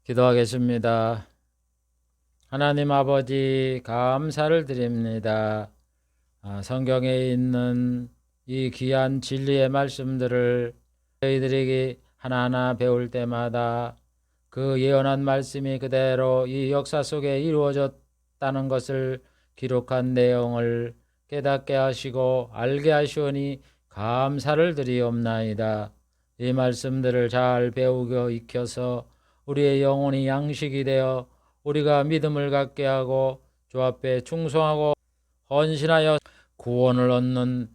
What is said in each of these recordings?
기도하겠습니다. 하나님 아버지, 감사를 드립니다. 성경에 있는 이 귀한 진리의 말씀들을 저희들에게 하나하나 배울 때마다 그 예언한 말씀이 그대로 이 역사 속에 이루어졌다는 것을 기록한 내용을 깨닫게 하시고 알게 하시오니 감사를 드리옵나이다. 이 말씀들을 잘 배우고 익혀서 우리의 영혼이 양식이 되어 우리가 믿음을 갖게 하고 주 앞에 충성하고 헌신하여 구원을 얻는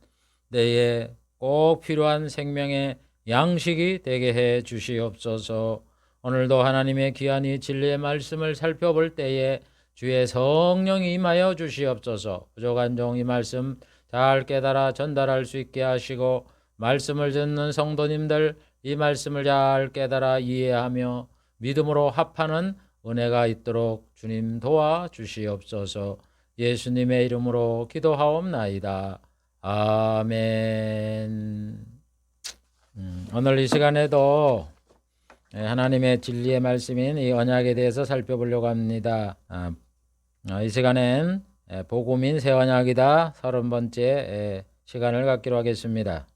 때에 꼭 필요한 생명의 양식이 되게 해 주시옵소서. 오늘도 하나님의 귀한 이 진리의 말씀을 살펴볼 때에 주의 성령이 임하여 주시옵소서. 부족한 종 이 말씀 잘 깨달아 전달할 수 있게 하시고 말씀을 듣는 성도님들 이 말씀을 잘 깨달아 이해하며 믿음으로 합하는 은혜가 있도록 주님 도와 주시옵소서. 예수님의 이름으로 기도하옵나이다. 아멘. 오늘 이 시간에도 하나님의 진리의 말씀인 이 언약에 대해서 살펴보려고 합니다. 이 시간엔 복음인 새 언약이다 30번째 시간을 갖기로 하겠습니다.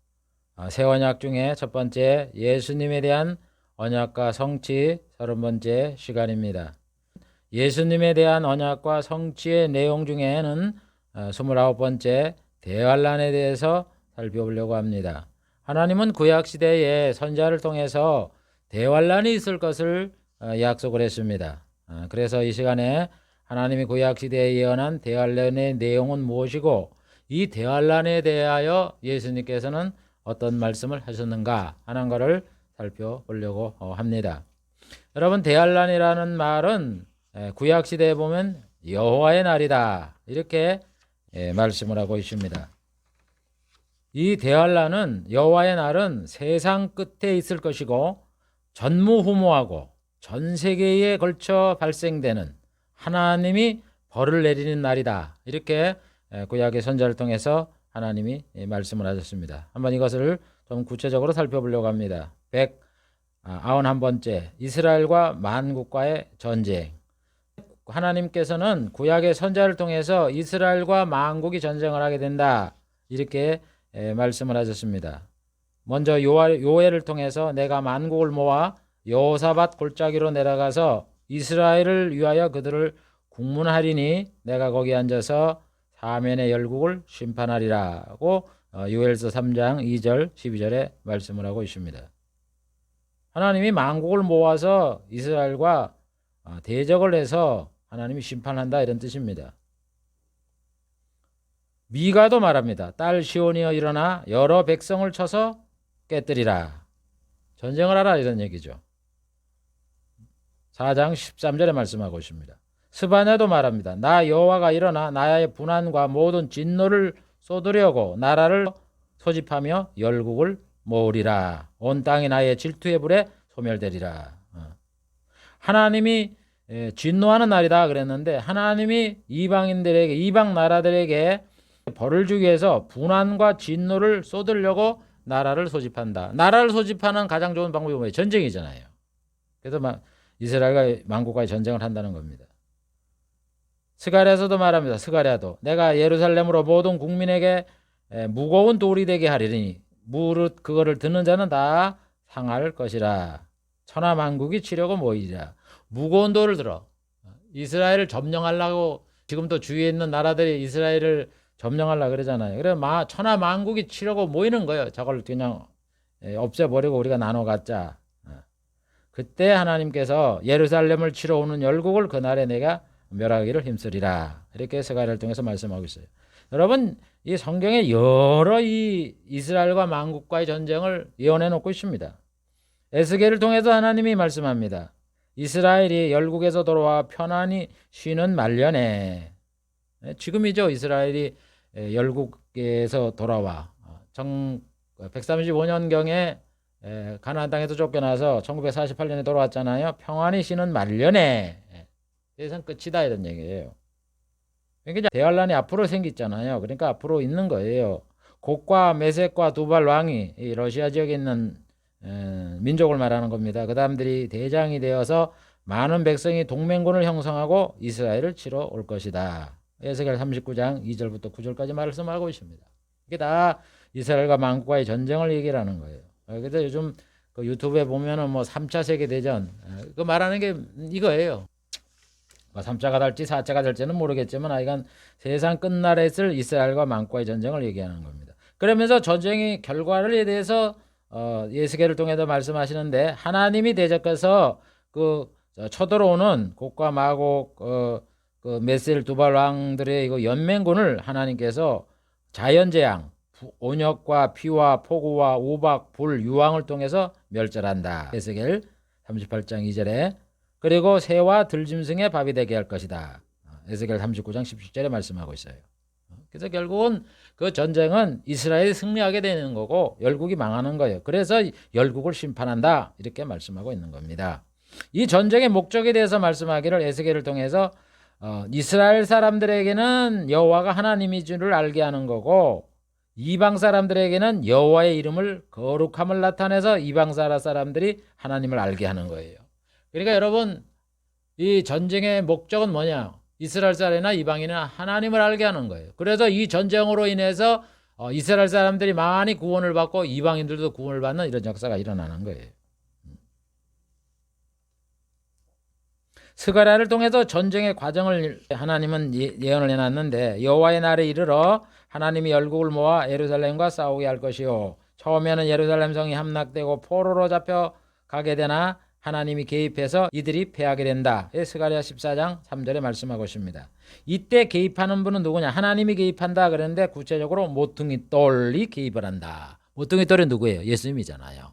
새 언약 중에 첫 번째 예수님에 대한 언약과 성취 30번째 시간입니다. 예수님에 대한 언약과 성취의 내용 중에는 29번째 대환란에 대해서 살펴보려고 합니다. 하나님은 구약시대에 선지자를 통해서 대환란이 있을 것을 약속을 했습니다. 그래서 이 시간에 하나님이 구약시대에 예언한 대환란의 내용은 무엇이고 이 대환란에 대하여 예수님께서는 어떤 말씀을 하셨는가 하는 것을 살펴보려고 합니다. 여러분, 대환란이라는 말은 구약시대에 보면 여호와의 날이다 이렇게 말씀을 하고 있습니다. 이 대환란은 여호와의 날은 세상 끝에 있을 것이고 전무후무하고 전 세계에 걸쳐 발생되는 하나님이 벌을 내리는 날이다 이렇게 구약의 선지자를 통해서 하나님이 말씀을 하셨습니다. 한번 이것을 좀 구체적으로 살펴보려고 합니다. 191번째 이스라엘과 만국과의 전쟁. 하나님께서는 구약의 선지자를 통해서 이스라엘과 만국이 전쟁을 하게 된다 이렇게 말씀을 하셨습니다. 먼저 요엘을 통해서 내가 만국을 모아 여호사밧 골짜기로 내려가서 이스라엘을 위하여 그들을 국문하리니 내가 거기 앉아서 사면의 열국을 심판하리라고 요엘서 3장 2절 12절에 말씀을 하고 있습니다. 하나님이 만국을 모아서 이스라엘과 대적을 해서 하나님이 심판한다 이런 뜻입니다. 미가도 말합니다. 딸 시온이여 일어나 여러 백성을 쳐서 깨뜨리라. 전쟁을 하라 이런 얘기죠. 4장 13절에 말씀하고 있습니다. 스바냐도 말합니다. 나 여호와가 일어나 나의 분한과 모든 진노를 쏟으려고 나라를 소집하며 열국을 모으리라. 온 땅이 나의 질투의 불에 소멸되리라. 하나님이 진노하는 날이다 그랬는데 하나님이 이방인들에게 이방 나라들에게 벌을 주기 위해서 분한과 진노를 쏟으려고 나라를 소집한다. 나라를 소집하는 가장 좋은 방법이 뭐예요? 전쟁이잖아요. 그래서 이스라엘과 만국과의 전쟁을 한다는 겁니다. 스가랴서도 말합니다. 스가랴도 내가 예루살렘으로 모든 국민에게 무거운 돌이 되게 하리니 무릇 그거를 듣는 자는 다 상할 것이라. 천하 만국이 치려고 모이리라. 무거운 돌을 들어 이스라엘을 점령하려고 지금도 주위에 있는 나라들이 이스라엘을 점령하려고 그러잖아요. 그래 천하 만국이 치려고 모이는 거예요. 저걸 그냥 없애버리고 우리가 나눠 갖자. 그때 하나님께서 예루살렘을 치러 오는 열국을 그날에 내가 멸하기를 힘쓰리라. 이렇게 스가랴를 통해서 말씀하고 있어요. 여러분, 이 성경에 여러 이 이스라엘과 만국과의 전쟁을 예언해 놓고 있습니다. 에스겔을 통해서 하나님이 말씀합니다. 이스라엘이 열국에서 돌아와 편안히 쉬는 말년에, 지금이죠. 이스라엘이 열국에서 돌아와 135년경에 가나안 땅에서 쫓겨나서 1948년에 돌아왔잖아요. 평안히 쉬는 말년에 세상 끝이다 이런 얘기예요. 그러니까 대환란이 앞으로 생겼잖아요. 그러니까 앞으로 있는 거예요. 곡과 메섹과 두발 왕이 이 러시아 지역에 있는 민족을 말하는 겁니다. 그 사람들이 대장이 되어서 많은 백성이 동맹군을 형성하고 이스라엘을 치러 올 것이다. 에스겔 39장 2절부터 9절까지 말씀하고 있습니다. 이게 다 이스라엘과 만국과의 전쟁을 얘기하는 거예요. 그래서 요즘 그 유튜브에 보면은 뭐 3차 세계대전 그 말하는 게 이거예요. 3차가 될지 4차가 될지는 모르겠지만 하여간 세상 끝날에 있을 이스라엘과 만국과의 전쟁을 얘기하는 겁니다. 그러면서 전쟁의 결과를 대해서 예수계를 통해서 말씀하시는데 하나님이 대적해서 그 쳐들어오는 곡과 마곡 그 메셀 두발 왕들의 이거 연맹군을 하나님께서 자연재앙 온역과 피와 폭우와 우박 불 유황을 통해서 멸절한다. 에스겔 38장 2절에 그리고 새와 들짐승의 밥이 되게 할 것이다. 에스겔 39장 17절에 말씀하고 있어요. 그래서 결국은 그 전쟁은 이스라엘이 승리하게 되는 거고 열국이 망하는 거예요. 그래서 열국을 심판한다 이렇게 말씀하고 있는 겁니다. 이 전쟁의 목적에 대해서 말씀하기를 에스겔을 통해서 이스라엘 사람들에게는 여호와가 하나님인 줄을 알게 하는 거고 이방 사람들에게는 여호와의 이름을 거룩함을 나타내서 이방 사람들이 하나님을 알게 하는 거예요. 그러니까 여러분 이 전쟁의 목적은 뭐냐? 이스라엘 사람이나 이방인이나 하나님을 알게 하는 거예요. 그래서 이 전쟁으로 인해서 이스라엘 사람들이 많이 구원을 받고 이방인들도 구원을 받는 이런 역사가 일어나는 거예요. 스가랴를 통해서 전쟁의 과정을 하나님은 예언을 해놨는데 여호와의 날에 이르러 하나님이 열국을 모아 예루살렘과 싸우게 할 것이요 처음에는 예루살렘 성이 함락되고 포로로 잡혀가게 되나 하나님이 개입해서 이들이 패하게 된다. 스가랴 14장 3절에 말씀하고 있습니다. 이때 개입하는 분은 누구냐? 하나님이 개입한다 그랬는데 구체적으로 모퉁이 돌이 개입을 한다. 모퉁이 돌이 누구예요? 예수님이잖아요.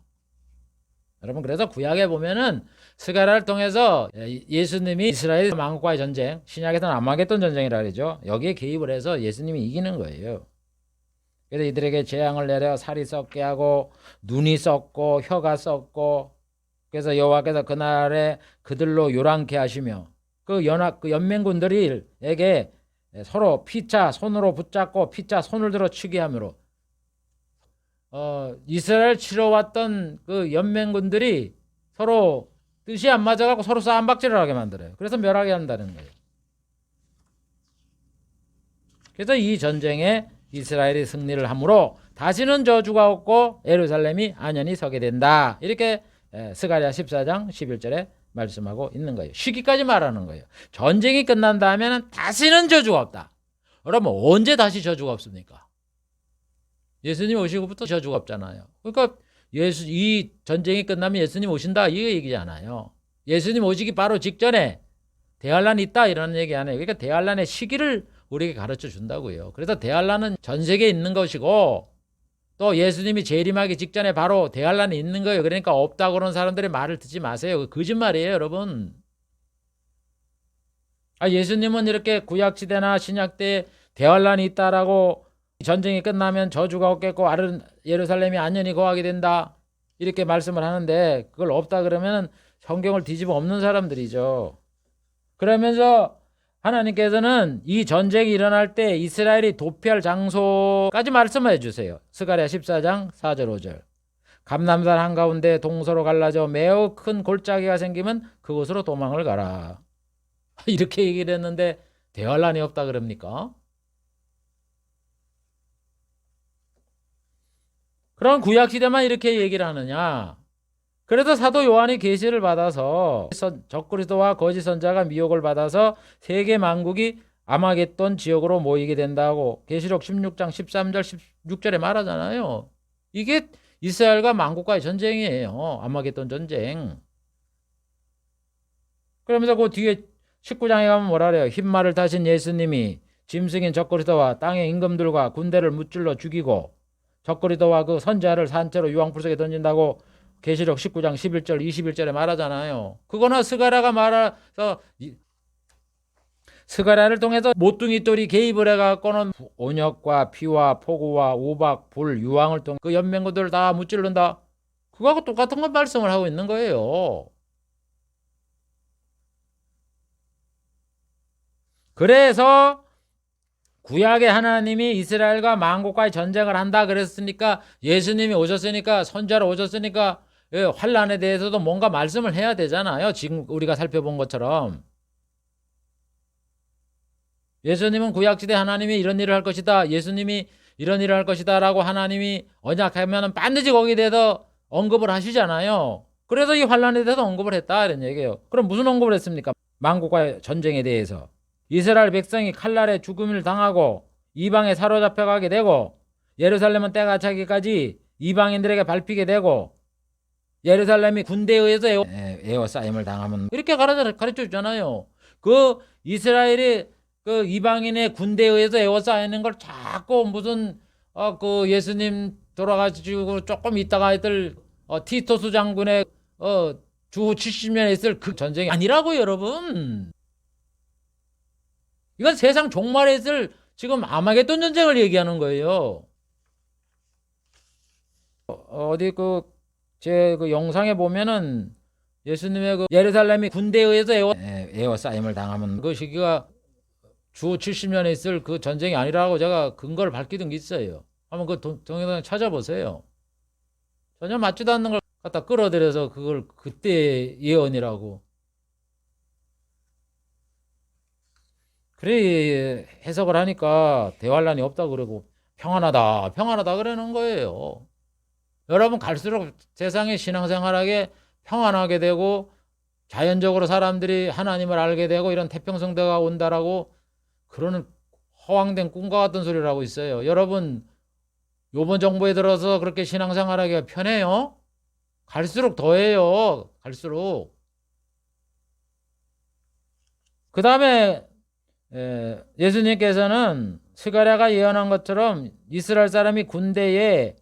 여러분 그래서 구약에 보면은 스가랴를 통해서 예수님이 이스라엘 만국과의 전쟁, 신약에서는 아마겟돈 전쟁이라 그러죠. 여기에 개입을 해서 예수님이 이기는 거예요. 그래서 이들에게 재앙을 내려 살이 썩게 하고 눈이 썩고 혀가 썩고 그래서 여호와께서 그날에 그들로 요란케 하시며 그 연맹군들에게 서로 피차 손으로 붙잡고 피차 손을 들어 치게 하므로 이스라엘 치러 왔던 그 연맹군들이 서로 뜻이 안 맞아갖고 서로 싸움박질을 하게 만들어요. 그래서 멸하게 한다는 거예요. 그래서 이 전쟁에 이스라엘이 승리를 함으로 다시는 저주가 없고 예루살렘이 안연히 서게 된다. 이렇게 스가랴 14장 11절에 말씀하고 있는 거예요. 시기까지 말하는 거예요. 전쟁이 끝난 다음에는 다시는 저주가 없다. 그러면 언제 다시 저주가 없습니까? 예수님 오시고부터 저주가 없잖아요. 그러니까 이 전쟁이 끝나면 예수님 오신다 이 얘기잖아요. 예수님 오시기 바로 직전에 대환란이 있다 이런 얘기 안 해요. 그러니까 대환란의 시기를 우리에게 가르쳐 준다고요. 그래서 대환란은 전 세계에 있는 것이고 또 예수님이 재림하기 직전에 바로 대환란이 있는 거예요. 그러니까 없다고 그러는 사람들의 말을 듣지 마세요. 거짓말이에요, 여러분. 예수님은 이렇게 구약시대나 신약대에 대환란이 있다라고 전쟁이 끝나면 저주가 없겠고 예루살렘이 안연히 거하게 된다 이렇게 말씀을 하는데 그걸 없다 그러면 성경을 뒤집어 엎는 사람들이죠. 그러면서 하나님께서는 이 전쟁이 일어날 때 이스라엘이 도피할 장소까지 말씀해 주세요. 스가랴 14장 4절 5절 감람산 한가운데 동서로 갈라져 매우 큰 골짜기가 생기면 그곳으로 도망을 가라. 이렇게 얘기를 했는데 대환란이 없다 그럽니까? 그럼 구약시대만 이렇게 얘기를 하느냐? 그래서 사도 요한이 계시를 받아서 적그리스도와 거짓 선자가 미혹을 받아서 세계 만국이 아마겟돈 지역으로 모이게 된다고 계시록 16장 13절 16절에 말하잖아요. 이게 이스라엘과 만국과의 전쟁이에요. 아마겟돈 전쟁. 그러면서 그 뒤에 19장에 가면 뭐라 그래요? 흰말을 타신 예수님이 짐승인 적그리스도와 땅의 임금들과 군대를 무찔러 죽이고 적그리스도와 그 선자를 산채로 유황불 속에 던진다고 계시록 19장 11절 21절에 말하잖아요. 그거는 스가랴가 말해서 스가랴를 통해서 모퉁이 돌이 개입을 해갖고는 온역과 피와 폭우와 우박 불 유황을 통해 그 연맹군들을 다 무찔른다. 그거하고 똑같은 건 말씀을 하고 있는 거예요. 그래서 구약의 하나님이 이스라엘과 만국과의 전쟁을 한다 그랬으니까 예수님이 오셨으니까 선자로 오셨으니까 환란에 대해서도 뭔가 말씀을 해야 되잖아요. 지금 우리가 살펴본 것처럼. 예수님은 구약시대 하나님이 이런 일을 할 것이다. 예수님이 이런 일을 할 것이다 라고 하나님이 언약하면 반드시 거기에 대해서 언급을 하시잖아요. 그래서 이 환란에 대해서 언급을 했다 이런 얘기예요. 그럼 무슨 언급을 했습니까? 만국과의 전쟁에 대해서. 이스라엘 백성이 칼날에 죽음을 당하고 이방에 사로잡혀가게 되고 예루살렘은 때가 차기까지 이방인들에게 밟히게 되고 예루살렘이 군대에 의해서 에워싸임을 당하면 이렇게 가르쳐 주잖아요. 그 이스라엘이 그 이방인의 군대에 의해서 에워싸이는 걸 자꾸 무슨 그 예수님 돌아가시고 조금 있다가 있을 티토스 장군의 주 70년에 있을 그 전쟁이 아니라고 여러분. 이건 세상 종말에 있을 지금 아마겟돈 전쟁을 얘기하는 거예요. 어디 제 영상에 보면은 예수님의 그 예루살렘이 군대에 의해서 에워싸임을 당하면 그 시기가 주 70년에 있을 그 전쟁이 아니라고 제가 근거를 밝히던 게 있어요. 한번 그 동영상 찾아보세요. 전혀 맞지도 않는 걸 갖다 끌어들여서 그걸 그때 예언이라고. 그래 해석을 하니까 대환란이 없다 그러고 평안하다 그러는 거예요. 여러분 갈수록 세상의 신앙생활하게 평안하게 되고 자연적으로 사람들이 하나님을 알게 되고 이런 태평성대가 온다라고 그러는 허황된 꿈과 같은 소리를 하고 있어요. 여러분 요번 정부에 들어서 그렇게 신앙생활하기가 편해요? 갈수록 더해요. 갈수록. 그 다음에 예수님께서는 스가랴가 예언한 것처럼 이스라엘 사람이 군대에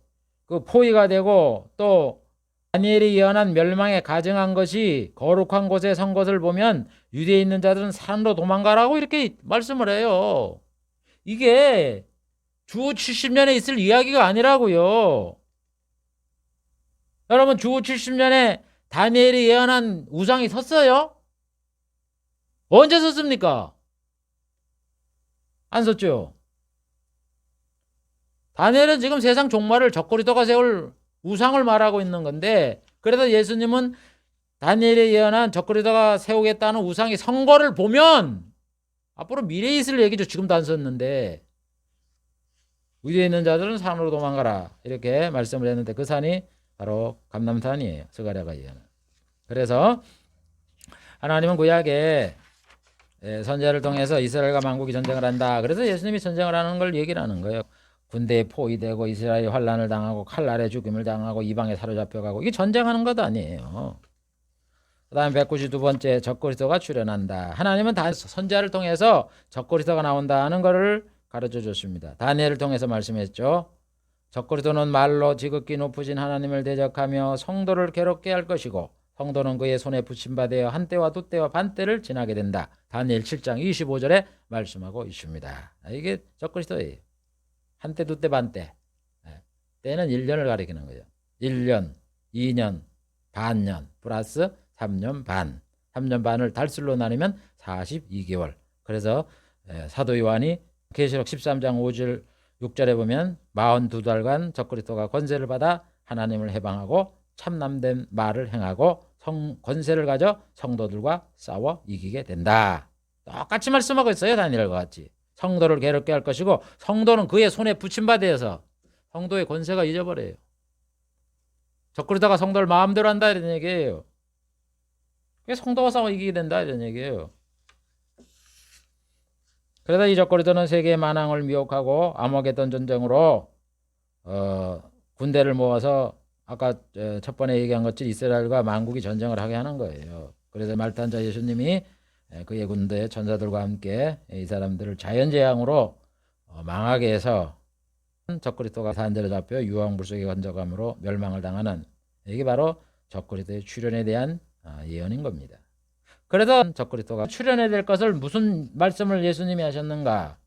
그 포위가 되고 또 다니엘이 예언한 멸망에 가증한 것이 거룩한 곳에 선 것을 보면 유대에 있는 자들은 산으로 도망가라고 이렇게 말씀을 해요. 이게 주 70년에 있을 이야기가 아니라고요. 여러분 주 70년에 다니엘이 예언한 우상이 섰어요? 언제 섰습니까? 안 섰죠. 다니엘은 지금 세상 종말을 적그리스도가 세울 우상을 말하고 있는 건데 그래서 예수님은 다니엘이 예언한 적그리스도가 세우겠다는 우상의 선거를 보면 앞으로 미래에 있을 얘기죠. 지금도 안 썼는데 위에 있는 자들은 산으로 도망가라 이렇게 말씀을 했는데 그 산이 바로 감람산이에요. 스가랴가 예언한. 그래서 하나님은 구약에 선지자를 통해서 이스라엘과 만국이 전쟁을 한다. 그래서 예수님이 전쟁을 하는 걸 얘기를 하는 거예요. 군대에 포위되고 이스라엘이 환란을 당하고 칼날에 죽임을 당하고 이방에 사로잡혀가고 이게 전쟁하는 것 아니에요. 그 다음에 192번째 적그리스도가 출현한다. 하나님은 선지자를 통해서 적그리스도가 나온다는 것을 가르쳐 줬습니다. 다니엘을 통해서 말씀했죠. 적그리스도는 말로 지극히 높으신 하나님을 대적하며 성도를 괴롭게 할 것이고 성도는 그의 손에 붙임받아 한때와 두때와 반때를 지나게 된다. 다니엘 7장 25절에 말씀하고 있습니다. 이게 적그리스도예요. 한때 두때 반때. 때는 1년을 가리키는 거예요. 1년, 2년, 반년 플러스 3년 반. 3년 반을 달술로 나누면 42개월. 그래서 사도 요한이 계시록 13장 5절 6절에 보면 42달간 적그리스도가 권세를 받아 하나님을 해방하고 참남된 말을 행하고 권세를 가져 성도들과 싸워 이기게 된다. 똑같이 말씀하고 있어요. 다니엘과 같이. 성도를 괴롭게 할 것이고 성도는 그의 손에 붙임받아서 성도의 권세가 잊어버려요. 적그리스도가 성도를 마음대로 한다 이런 얘기예요. 성도와 싸워 이기게 된다 이런 얘기예요. 그래서 이 적그리스도는 세계의 만왕을 미혹하고 아마겟돈 전쟁으로 군대를 모아서 아까 첫 번에 얘기한 것처럼 이스라엘과 만국이 전쟁을 하게 하는 거예요. 그래서 말탄자 예수님이 그의 군대 전사들과 함께 이 사람들을 자연재앙으로 망하게 해서 적그리스도가 산대로 잡혀 유황불속에 건져감으로 멸망을 당하는 이게 바로 적그리스도의 출현에 대한 예언인 겁니다. 그래서 적그리스도가 출현해야 될 것을 무슨 말씀을 예수님이 하셨는가?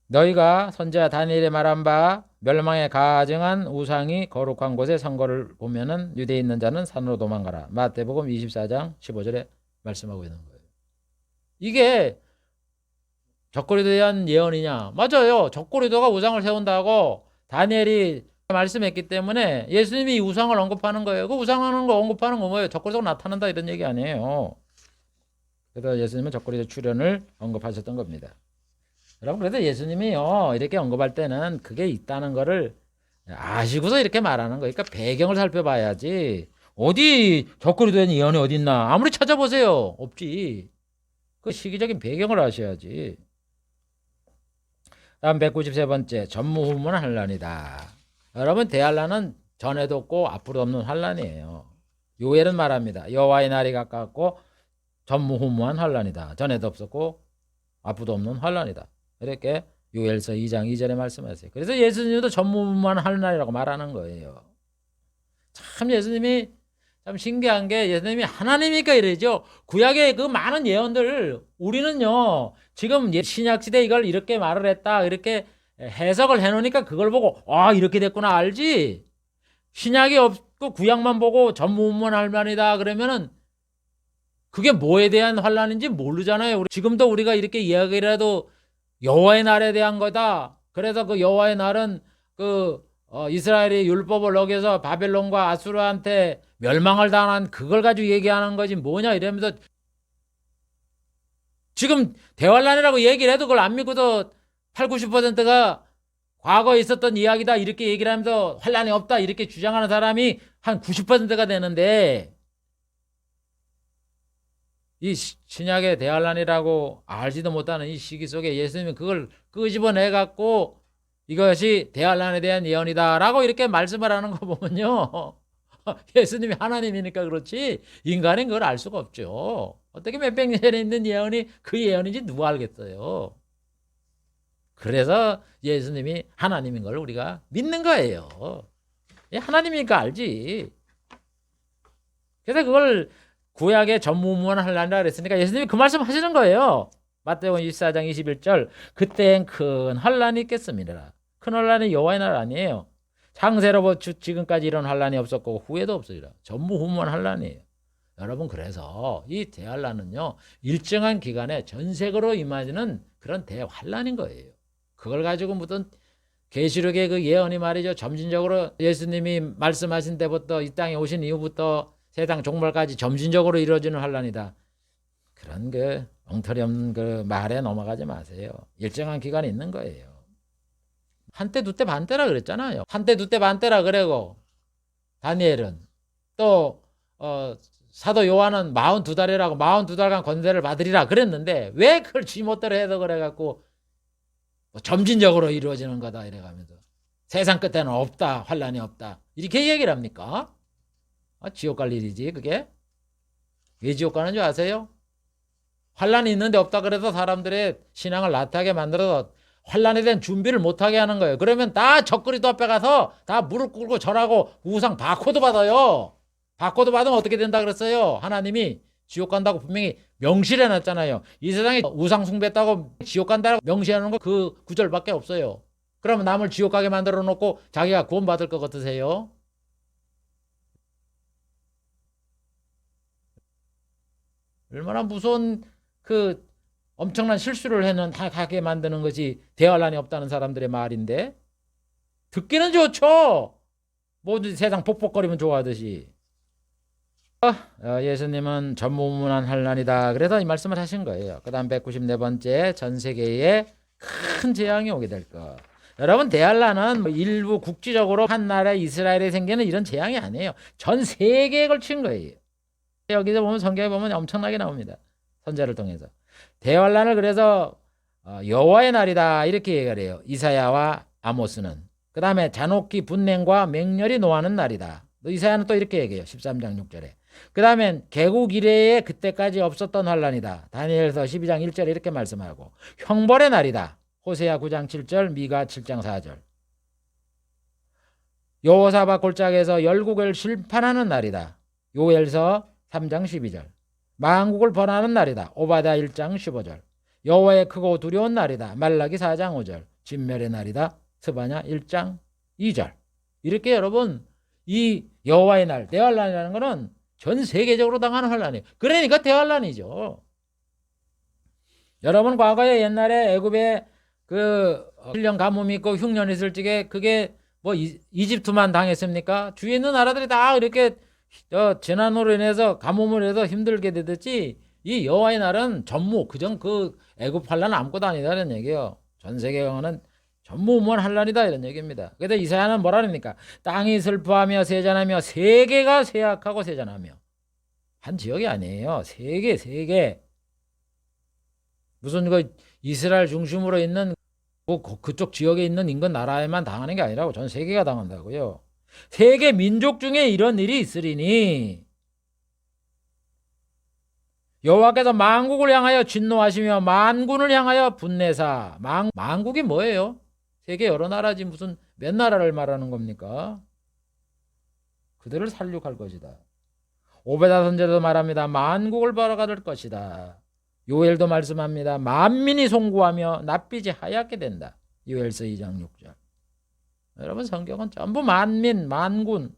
너희가 선지자 다니엘이 말한 바 멸망에 가증한 우상이 거룩한 곳에 선 거를 보면은 유대에 있는 자는 산으로 도망가라. 마태복음 24장 15절에 말씀하고 있는 거예요. 이게 적그리스도에 대한 예언이냐? 맞아요. 적그리스도가 우상을 세운다고 다니엘이 말씀했기 때문에 예수님이 이 우상을 언급하는 거예요. 그 우상하는 거 언급하는 거 뭐예요? 적그리스도가 나타난다 이런 얘기 아니에요. 그래서 예수님은 적그리스도 출현을 언급하셨던 겁니다. 여러분, 그래서 예수님이요 이렇게 언급할 때는 그게 있다는 거를 아시고서 이렇게 말하는 거예요. 그러니까 배경을 살펴봐야지. 어디 적그리스도에 예언이 어디 있나? 아무리 찾아보세요. 없지. 그 시기적인 배경을 아셔야지. 다음 193번째, 전무후무한 환란이다. 여러분, 대환란은 전에도 없고 앞으로 없는 환란이에요. 요엘은 말합니다. 여호와의 날이 가까웠고 전무후무한 환란이다. 전에도 없었고 앞으로도 없는 환란이다. 이렇게 요엘서 2장 2절에 말씀하세요. 그래서 예수님도 전무후무한 환란이라고 말하는 거예요. 참 예수님이 참 신기한 게 예수님이 하나님이니까 이러죠. 구약의 그 많은 예언들 우리는요 지금 신약시대 이걸 이렇게 말을 했다 이렇게 해석을 해놓으니까 그걸 보고 아 이렇게 됐구나 알지. 신약이 없고 구약만 보고 전무후무한 환란이다 그러면은 그게 뭐에 대한 환란인지 모르잖아요. 지금도 우리가 이렇게 이야기를 해도 여호와의 날에 대한 거다. 그래서 그 여호와의 날은 이스라엘이 율법을 어겨서 바벨론과 아수르한테 멸망을 당한 그걸 가지고 얘기하는 거지 뭐냐 이러면서 지금 대환란이라고 얘기를 해도 그걸 안 믿고도 8, 90%가 과거에 있었던 이야기다 이렇게 얘기를 하면서 환란이 없다 이렇게 주장하는 사람이 한 90%가 되는데 이 신약의 대환란이라고 알지도 못하는 이 시기 속에 예수님이 그걸 끄집어내 갖고 이것이 대환란에 대한 예언이다라고 이렇게 말씀을 하는 거 보면요. 예수님이 하나님이니까 그렇지 인간은 그걸 알 수가 없죠. 어떻게 몇백 년 전에 있는 예언이 그 예언인지 누가 알겠어요. 그래서 예수님이 하나님인 걸 우리가 믿는 거예요. 하나님이니까 알지. 그래서 그걸 구약의 전무후무한 환란이라 그랬으니까 예수님이 그 말씀 하시는 거예요. 마태복음 24장 21절 그때엔 큰 환란이 있겠습니다. 큰 환란이 여호와의 날 아니에요. 창세로부터 지금까지 이런 환란이 없었고 후에도 없으리라. 전무후무한 환란이에요. 여러분 그래서 이 대환란은요 일정한 기간에 전 세계로 임하는 그런 대환란인 거예요. 그걸 가지고 무슨 계시록의 그 예언이 말이죠. 점진적으로 예수님이 말씀하신 때부터 이 땅에 오신 이후부터 세상 종말까지 점진적으로 이루어지는 환란이다. 그런 그 엉터리 없는 그 말에 넘어가지 마세요. 일정한 기간이 있는 거예요. 한때 두때 반때라 그랬잖아요. 한때 두때 반때라 그래고 다니엘은 또 사도 요한은 42달이라고 42달간 권세를 받으리라 그랬는데 왜 그걸 지멋대로 해석을 해갖고 점진적으로 이루어지는 거다 이래가면서 세상 끝에는 없다 환란이 없다 이렇게 얘기를 합니까? 지옥 갈 일이지 그게. 왜 지옥 가는 줄 아세요? 환란이 있는데 없다 그래서 사람들의 신앙을 나태하게 만들어서 환란에 대한 준비를 못하게 하는 거예요. 그러면 다 적그리스도 앞에 가서 다 무릎 꿇고 절하고 우상 바코드 받아요. 바코드 받으면 어떻게 된다 그랬어요? 하나님이 지옥 간다고 분명히 명시를 해놨잖아요. 이 세상에 우상 숭배했다고 지옥 간다고 명시하는 거 그 구절밖에 없어요. 그러면 남을 지옥 가게 만들어 놓고 자기가 구원받을 것 같으세요? 얼마나 무서운 그 엄청난 실수를 해는 하게 만드는 것이 대환란이 없다는 사람들의 말인데 듣기는 좋죠. 뭐든지 세상 폭폭거리면 좋아하듯이. 예수님은 전무후무한 환란이다. 그래서 이 말씀을 하신 거예요. 그 다음 194번째 전 세계에 큰 재앙이 오게 될 것. 여러분 대환란은 뭐 일부 국지적으로 한 나라 이스라엘에 생기는 이런 재앙이 아니에요. 전 세계에 걸친 거예요. 여기서 보면 성경에 보면 엄청나게 나옵니다. 선자를 통해서. 대환란을 그래서 여호와의 날이다 이렇게 얘기를 해요. 이사야와 아모스는. 그 다음에 잔혹히 분냉과 맹렬히 노하는 날이다. 이사야는 또 이렇게 얘기해요. 13장 6절에. 그 다음에 개국 이래에 그때까지 없었던 환란이다. 다니엘서 12장 1절에 이렇게 말씀하고 형벌의 날이다. 호세아 9장 7절 미가 7장 4절. 여호사밧 골짜기에서 열국을 심판하는 날이다. 요엘서 3장 12절. 만국을 번하는 날이다. 오바댜 1장 15절. 여호와의 크고 두려운 날이다. 말라기 4장 5절. 진멸의 날이다. 스바냐 1장 2절. 이렇게 여러분 이 여호와의 날 대환란이라는 것은 전 세계적으로 당하는 환란이에요. 그러니까 대환란이죠. 여러분 과거에 옛날에 애굽에 그 1년 가뭄이 있고 흉년이 있을 적에 그게 뭐 이집트만 당했습니까? 주위에 있는 나라들이 다 이렇게 재난으로 인해서 가뭄으로 해서 힘들게 되듯이 이 여호와의 날은 전무 그전 그 애굽 환란 아무것도 아니다 이런 얘기예요. 전 세계가 전무후무한 환란이다 이런 얘기입니다. 그래서 이사야는 뭐라 그럽니까? 땅이 슬퍼하며 세잔하며 세계가 쇠약하고 세잔하며. 한 지역이 아니에요. 세계. 무슨 그 이스라엘 중심으로 있는 그쪽 지역에 있는 인근 나라에만 당하는 게 아니라고 전 세계가 당한다고요. 세계 민족 중에 이런 일이 있으리니 여호와께서 만국을 향하여 진노하시며 만군을 향하여 분내사. 만국이 뭐예요? 세계 여러 나라지 무슨 몇 나라를 말하는 겁니까? 그들을 살육할 것이다. 오베다 선지자도 말합니다. 만국을 벌어가들 것이다. 요엘도 말씀합니다. 만민이 송구하며 낯빛이 하얗게 된다. 요엘서 2장 6절. 여러분 성경은 전부 만민, 만군,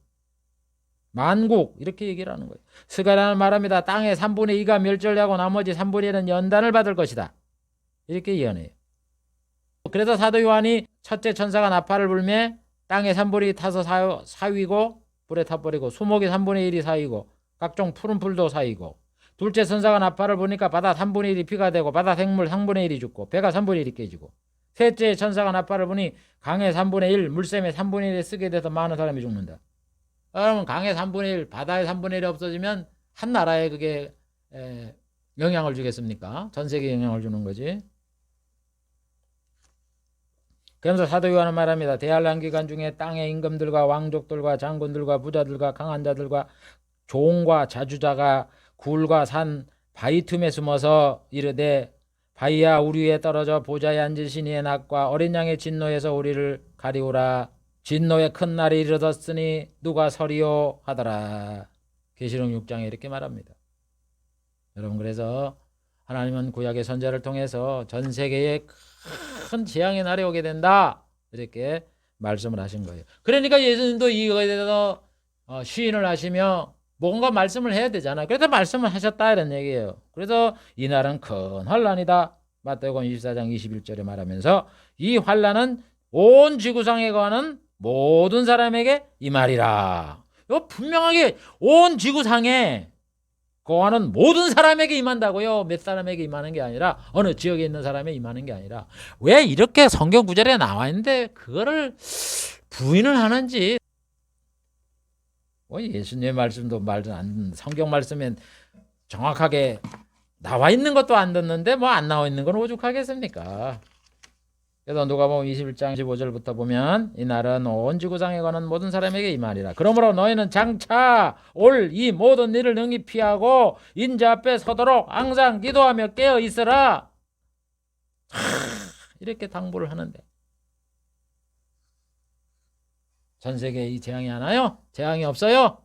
만국 이렇게 얘기를 하는 거예요. 스가랴는 말합니다. 땅의 3분의 2가 멸절하고 나머지 3분의 1은 연단을 받을 것이다. 이렇게 예언해요. 그래서 사도 요한이 첫째 천사가 나팔을 불매 땅의 3분의 2 타서 사위고 불에 타버리고 수목이 3분의 1이 사이고 각종 푸른 풀도 사이고 둘째 천사가 나팔을 부니까 바다 3분의 1이 피가 되고 바다 생물 3분의 1이 죽고 배가 3분의 1이 깨지고 셋째 천사가 나팔을 부니 강의 3분의 1 물샘의 3분의 1에 쓰게 돼서 많은 사람이 죽는다. 그러면 강의 3분의 1 바다의 3분의 1이 없어지면 한 나라에 그게 영향을 주겠습니까? 전 세계에 영향을 주는 거지. 그러면서 사도 요한은 말합니다. 대환란 기간 중에 땅의 임금들과 왕족들과 장군들과 부자들과 강한 자들과 종과 자주자가 굴과 산 바위 틈에 숨어서 이르되 바위야 우리 위에 떨어져 보좌에 앉으신 이의 낙과 어린 양의 진노에서 우리를 가리우라. 진노의 큰 날이 이르렀으니 누가 서리요 하더라. 계시록 6장에 이렇게 말합니다. 여러분 그래서 하나님은 구약의 선지자를 통해서 전 세계에 큰 재앙의 날이 오게 된다 이렇게 말씀을 하신 거예요. 그러니까 예수님도 이거에 대해서 시인을 하시며 뭔가 말씀을 해야 되잖아요. 그래서 말씀을 하셨다 이런 얘기예요. 그래서 이 날은 큰 환란이다. 마태복음 24장 21절에 말하면서 이 환란은 온 지구상에 거하는 모든 사람에게 이 말이라. 이거 분명하게 온 지구상에 거하는 모든 사람에게 임한다고요. 몇 사람에게 임하는 게 아니라 어느 지역에 있는 사람에 임하는 게 아니라 왜 이렇게 성경 구절에 나와 있는데 그거를 부인을 하는지. 예수님의 말씀도 말도 안 듣는 성경 말씀엔 정확하게 나와 있는 것도 안 듣는데 뭐 안 나와 있는 건 오죽하겠습니까? 그래서 누가복음 21장 15절부터 보면 이 날은 온 지구상에 관한 모든 사람에게 이 말이라. 그러므로 너희는 장차 올 이 모든 일을 능히 피하고 인자 앞에 서도록 항상 기도하며 깨어 있으라. 이렇게 당부를 하는데 전 세계에 이 재앙이 하나요? 재앙이 없어요?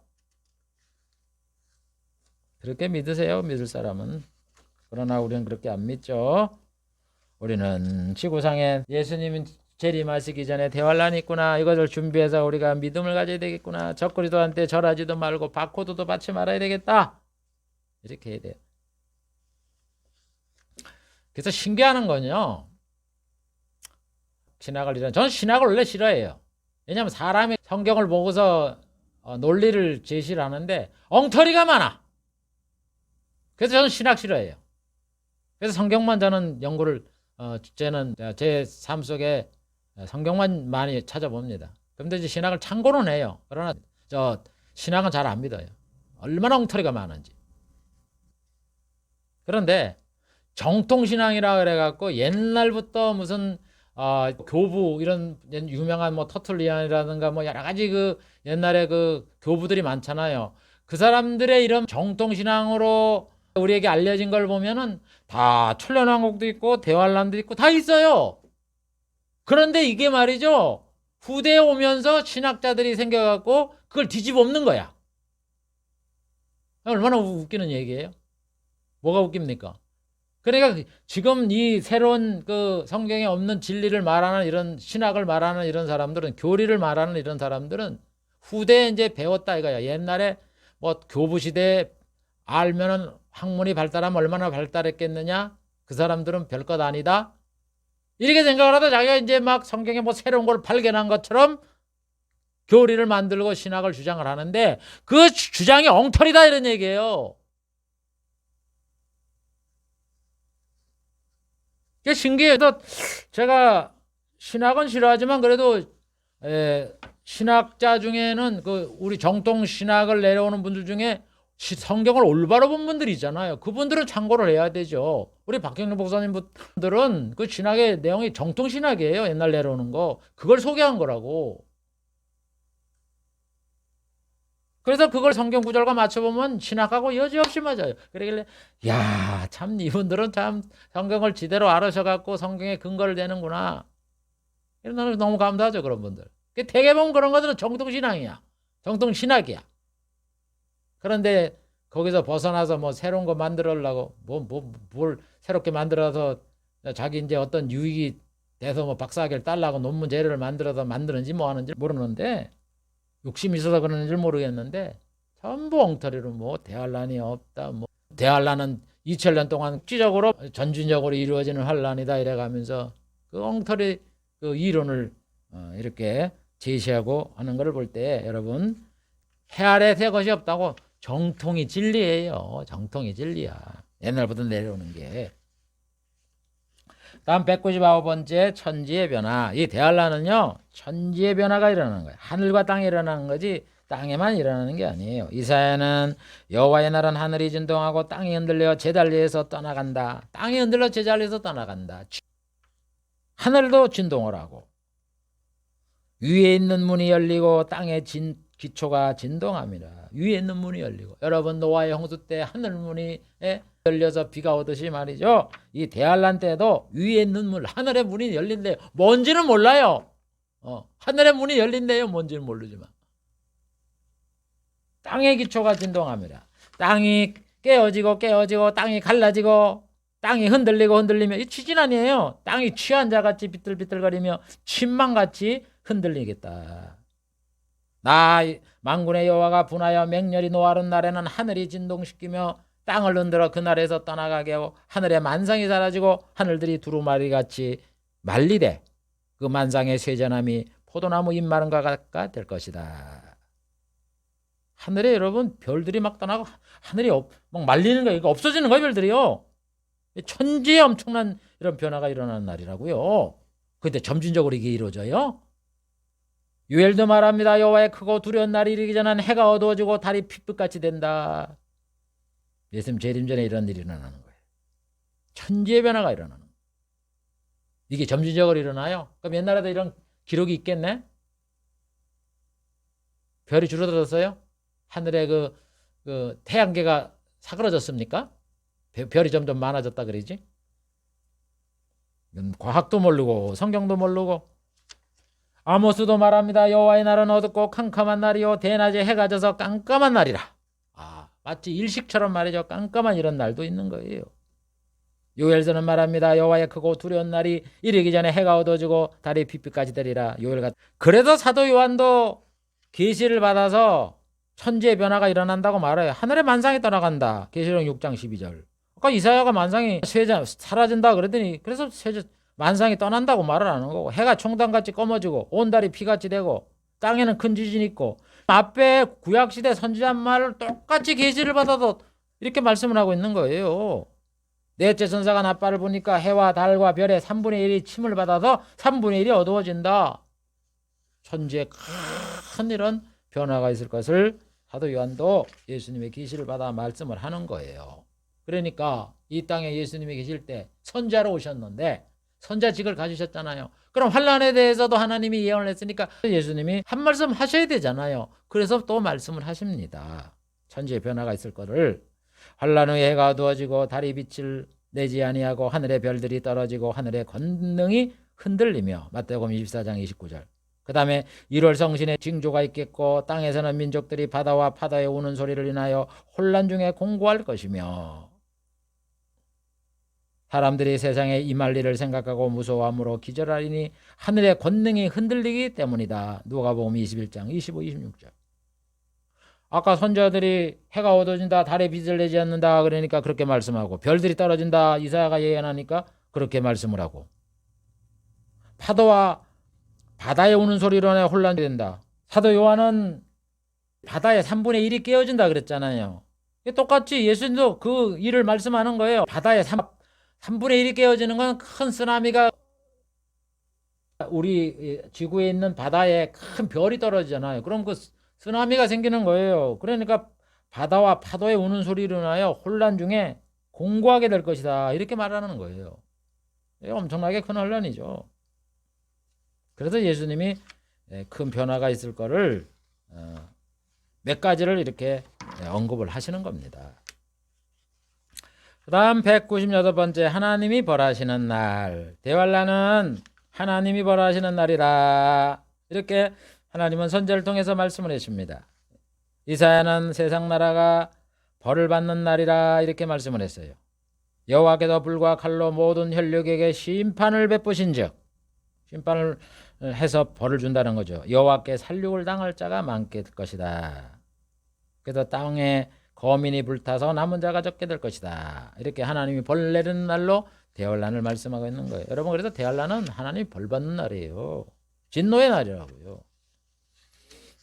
그렇게 믿으세요. 믿을 사람은. 그러나 우리는 그렇게 안 믿죠. 우리는 지구상에 예수님이 재림하시기 전에 대환란이 있구나. 이것을 준비해서 우리가 믿음을 가져야 되겠구나. 적그리스도한테 절하지도 말고 바코드도 받지 말아야 되겠다. 이렇게 해야 돼요. 그래서 신기하는 건요. 저는 신학을 원래 싫어해요. 왜냐하면 사람이 성경을 보고서 논리를 제시를 하는데 엉터리가 많아. 그래서 저는 신학 싫어해요. 그래서 성경만 저는 연구를 저는 제 삶 속에 성경만 많이 찾아봅니다. 그런데 이제 신학을 참고는 해요. 그러나 저 신학은 잘 안 믿어요. 얼마나 엉터리가 많은지. 그런데 정통신앙이라 그래갖고 옛날부터 무슨 교부 이런 유명한 뭐 터툴리안이라든가 뭐 여러 가지 그 옛날에 그 교부들이 많잖아요. 그 사람들의 이런 정통신앙으로 우리에게 알려진 걸 보면은 다 천년왕국도 있고 대환란도 있고 다 있어요. 그런데 이게 말이죠. 후대에 오면서 신학자들이 생겨갖고 그걸 뒤집어 엎는 거야. 얼마나 웃기는 얘기예요? 뭐가 웃깁니까? 그러니까 지금 이 새로운 그 성경에 없는 진리를 말하는 이런 신학을 말하는 이런 사람들은 교리를 말하는 이런 사람들은 후대에 이제 배웠다 이거야. 옛날에 뭐 교부 시대에 알면은 학문이 발달하면 얼마나 발달했겠느냐? 그 사람들은 별것 아니다. 이렇게 생각을 하다 자기가 이제 막 성경에 뭐 새로운 걸 발견한 것처럼 교리를 만들고 신학을 주장을 하는데 그 주장이 엉터리다 이런 얘기예요. 이게 신기해서 제가 신학은 싫어하지만 그래도 신학자 중에는 그 우리 정통 신학을 내려오는 분들 중에 성경을 올바로 본 분들이 있잖아요. 그분들은 참고를 해야 되죠. 우리 박경림 목사님 분들은 그 신학의 내용이 정통 신학이에요. 옛날 내려오는 거. 그걸 소개한 거라고. 그래서 그걸 성경 구절과 맞춰보면 신학하고 여지없이 맞아요. 그러길래 야, 참 이분들은 참 성경을 제대로 알으셔갖고 성경에 근거를 대는구나. 나는 너무 감사하죠. 그런 분들. 대개 보면 그런 것들은 정통신앙이야. 정통신학이야. 그런데 거기서 벗어나서 뭐 새로운 거 만들려고 뭘 새롭게 만들어서 자기 이제 어떤 유익이 돼서 뭐 박사학위를 따려고 논문 재료를 만들어서 만드는지 뭐 하는지 모르는데 욕심이 있어서 그러는지 모르겠는데 전부 엉터리로 뭐 대환란이 없다. 뭐 대환란은 2000년 동안 국지적으로 전진적으로 이루어지는 환란이다 이래가면서 그 엉터리 그 이론을 이렇게 제시하고 하는 것을 볼 때 여러분 해 아래 새 것이 없다고 정통이 진리예요. 정통이 진리야. 옛날부터 내려오는 게. 다음 199번째 천지의 변화. 이 대할라는요. 천지의 변화가 일어나는 거예요. 하늘과 땅에 일어나는 거지 땅에만 일어나는 게 아니에요. 이사야는 여호와의 날은 하늘이 진동하고 땅이 흔들려 제자리에서 떠나간다. 땅이 흔들려 제자리에서 떠나간다. 하늘도 진동을 하고 위에 있는 문이 열리고 땅의 기초가 진동합니다. 위에 있는 문이 열리고 여러분 노아의 홍수 때 하늘 문이 열려서 비가 오듯이 말이죠. 이 대환란 때도 위에 있는 문 하늘의 문이 열린대요. 뭔지는 몰라요. 하늘의 문이 열린대요. 뭔지는 모르지만 땅의 기초가 진동합니다. 땅이 깨어지고 땅이 갈라지고 땅이 흔들리며 이 취진 아니에요. 땅이 취한 자같이 비틀비틀거리며 침망같이 흔들리겠다. 나 만군의 여호와가 분하여 맹렬히 노하는 날에는 하늘이 진동시키며 땅을 흔들어 그날에서 떠나가게 하고 하늘의 만상이 사라지고 하늘들이 두루마리같이 말리되 그 만상의 쇠전함이 포도나무 잎마른 것과 될 것이다. 하늘에 여러분 별들이 막 떠나고 하늘이 막 말리는 거예요. 이거 없어지는 거예요. 별들이요. 천지에 엄청난 이런 변화가 일어나는 날이라고요. 근데 점진적으로 이게 이루어져요. 유엘도 말합니다. 여호와의 크고 두려운 날이 이르기 전엔 해가 어두워지고 달이 핏빛같이 된다. 예수님 재림 전에 이런 일이 일어나는 거예요. 천지의 변화가 일어나는 거예요. 이게 점진적으로 일어나요. 그럼 옛날에도 이런 기록이 있겠네. 별이 줄어들었어요. 하늘에 그 태양계가 사그러졌습니까? 별이 점점 많아졌다 그러지. 과학도 모르고 성경도 모르고. 아모스도 말합니다. 여호와의 날은 어둡고 캄캄한 날이요 대낮에 해가 져서 깜깜한 날이라. 마치 일식처럼 말이죠. 깜깜한 이런 날도 있는 거예요. 요엘서는 말합니다. 여호와의 크고 두려운 날이 이르기 전에 해가 어두워지고 달이 핏빛까지 되리라. 요엘가 그래도 사도 요한도 계시를 받아서 천지의 변화가 일어난다고 말해요. 하늘의 만상이 떠나간다. 계시록 6장 12절. 아까 이사야가 만상이 사라진다 그랬더니 그래서 만상이 떠난다고 말을 하는 거고 해가 총단같이 검어지고 온 달이 피같이 되고 땅에는 큰 지진이 있고 앞에 구약시대 선지자 말을 똑같이 계시를 받아도 이렇게 말씀을 하고 있는 거예요. 넷째 천사가 나팔을 부니까 해와 달과 별의 3분의 1이 침을 받아서 3분의 1이 어두워진다. 천지에 큰 이런 변화가 있을 것을 사도 요한도 예수님의 계시를 받아 말씀을 하는 거예요. 그러니까 이 땅에 예수님이 계실 때 선자로 오셨는데 선자직을 가지셨잖아요. 그럼 환란에 대해서도 하나님이 예언을 했으니까 예수님이 한 말씀 하셔야 되잖아요. 그래서 또 말씀을 하십니다. 천지의 변화가 있을 거를. 환란 후에 해가 어두워지고 달이 빛을 내지 아니하고 하늘의 별들이 떨어지고 하늘의 권능이 흔들리며 마태복음 24장 29절. 그 다음에 1월 성신의 징조가 있겠고 땅에서는 민족들이 바다와 파도의 우는 소리를 인하여 혼란 중에 공고할 것이며 사람들이 세상에 임할 일을 생각하고 무서워함으로 기절하리니 하늘의 권능이 흔들리기 때문이다. 누가복음 21장 25, 26절. 아까 선자들이 해가 어두워진다, 달에 빛을 내지 않는다 그러니까 그렇게 말씀하고 별들이 떨어진다 이사야가 예언하니까 그렇게 말씀을 하고 파도와 바다에 오는 소리로 인해 혼란이 된다. 사도 요한은 바다의 3분의 1이 깨어진다 그랬잖아요. 똑같이 예수님도 그 일을 말씀하는 거예요. 바다의 3분의 1이 깨어지는 건 큰 쓰나미가 우리 지구에 있는 바다에 큰 별이 떨어지잖아요. 그럼 그 쓰나미가 생기는 거예요. 그러니까 바다와 파도의 우는 소리로 인하여 혼란 중에 공고하게 될 것이다. 이렇게 말하는 거예요. 엄청나게 큰 혼란이죠. 그래서 예수님이 큰 변화가 있을 거를 몇 가지를 이렇게 언급을 하시는 겁니다. 그 다음 198번째 하나님이 벌하시는 날. 대환란은 하나님이 벌하시는 날이라. 이렇게 하나님은 선지자를 통해서 말씀을 하십니다. 이사야는 세상 나라가 벌을 받는 날이라 이렇게 말씀을 했어요. 여호와께서 불과 칼로 모든 혈육에게 심판을 베푸신즉, 심판을 해서 벌을 준다는 거죠. 여호와께 살육을 당할 자가 많게 될 것이다. 그래서 땅에 거민이 불타서 남은 자가 적게 될 것이다. 이렇게 하나님이 벌 내리는 날로 대환란을 말씀하고 있는 거예요. 여러분, 그래서 대환란은 하나님이 벌 받는 날이에요. 진노의 날이라고요.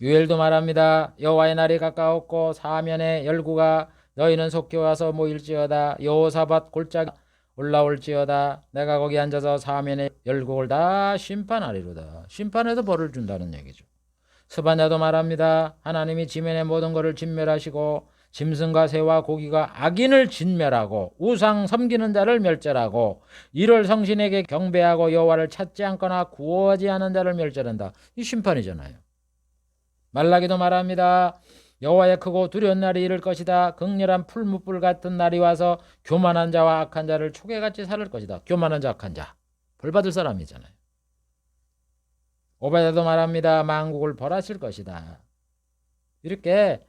유엘도 말합니다. 여호와의 날이 가까웠고 사면의 열구가 너희는 속히 와서 모일지어다. 여호사밧 골짜기 올라올지어다. 내가 거기 앉아서 사면의 열국을 다 심판하리로다. 심판해서 벌을 준다는 얘기죠. 스바냐도 말합니다. 하나님이 지면의 모든 것을 진멸하시고 짐승과 새와 고기가 악인을 진멸하고 우상 섬기는 자를 멸절하고 이를 성신에게 경배하고 여호와를 찾지 않거나 구하지 않은 자를 멸절한다. 이 심판이잖아요. 말라기도 말합니다. 여호와의 크고 두려운 날이 이를 것이다. 극렬한 풀무불 같은 날이 와서 교만한 자와 악한 자를 초계같이 살을 것이다. 교만한 자, 악한 자, 벌받을 사람이잖아요. 오바댜도 말합니다. 만국을 벌하실 것이다. 이렇게